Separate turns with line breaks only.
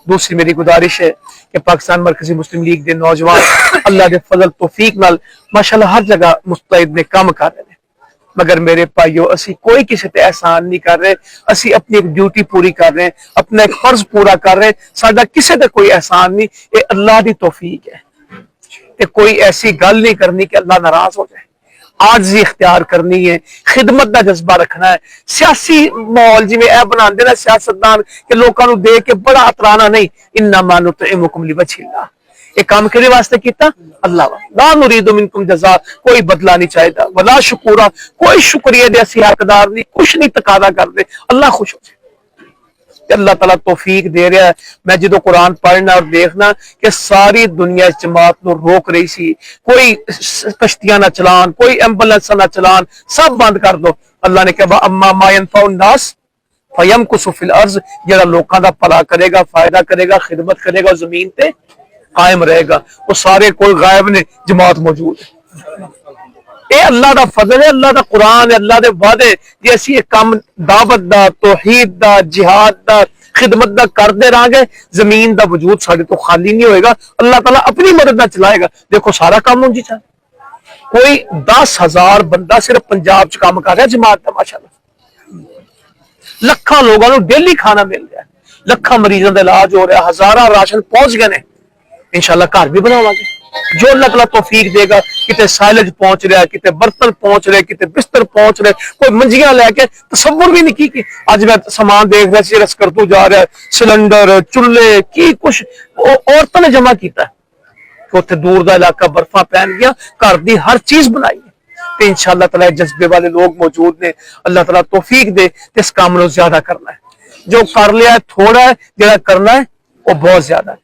दूसरी मेरी गुजारिश है कि पाकिस्तान मरकजी मुस्लिम लीग के नौजवान अल्लाह के फजल तौफीक नाल माशाअल्लाह हर जगह मुस्तैद ने काम कर रहे हैं, मगर मेरे भाइयों असी कोई किसी पे एहसान नहीं कर रहे, असी अपनी एक ड्यूटी पूरी कर रहे हैं, अपना एक फर्ज पूरा कर रहे हैं, साडा किसी का कोई एहसान नहीं, ये अल्लाह की तौफीक है। ते कोई ऐसी गल नहीं करनी कि अल्लाह नाराज हो जाए, आजी इख्तियार करनी है, खिदमत का जज्बा रखना है। सियासी माहौल जिवें ए बनांदे ना सियासतदान के लोगों को देख के बड़ा अतराना नहीं, इन्नमा नुतइमुकुम लिवजहिल्लाह, ये काम किहदे वास्ते कीता? अल्लाह ला नुरीदु मिनकुम जज़ा, कोई बदला नहीं चाहता, वला शुकुरा, कोई शुक्रिया दे असीं हकदार नहीं, कुछ नहीं तकादा करते, अल्लाह खुश हो जाए। अल्लाह ताला तौफीक दे रहा है। मैं जो कुरान पढ़ना और देखना कि सारी दुनिया जमात को रोक रही सी, कोई कश्तियां ना चलान, कोई एम्बुलेंस ना चलान, सब बंद कर दो। अल्लाह ने कहा अम्मा मा यनफउ नास फयमकुसु फिल अर्ज, जेड़ा लोकां दा भला करेगा, फायदा करेगा, खिदमत करेगा, जमीन ते कायम रहेगा, वो सारे कोई गायब ने, जमात मौजूद है। ये अल्लाह का फजल है, अल्लाह का कुरान है, अल्लाह के वादे जे असीं ये काम दावत दा, तौहीद दा, जिहाद दा, खिदमत दा करते रहांगे, जमीन का वजूद साडे तो खाली नहीं होएगा, अल्लाह ताला अपनी मदद नाल चलाएगा। देखो सारा काम उंज चल, कोई 10,000 बंदा सिर्फ पंजाब च काम कर रहा जमात का, माशाअल्लाह लखां लोगों को डेली खाना मिल रहा है, लखां मरीजों का इलाज हो रहा है, हजारां राशन पहुंच गए हैं। इंशाअल्लाह घर भी बनावांगे, जो अल्लाह ताला तौफीक देगा, किते साइलेज पहुंच रहा है, किते बर्तन पहुंच रहे, किते बिस्तर पहुंच रहे, कोई मंजियां लैके तसव्वुर भी नहीं की। अज मैं सामान देख रहा सी, रस करतू जा रहा है, सिलेंडर, चुल्हे की कुछ औरतों ने जमा किया, उत्थे दूर का इलाका बर्फा पैन गया, घर की हर चीज बनाई है। तो इंशाअल्लाह ताला जज्बे वाले लोग मौजूद ने, अल्लाह ताला तौफीक दे इस काम को ज्यादा करना है। जो कर लिया है थोड़ा है, जो करना है वो बहुत ज्यादा है।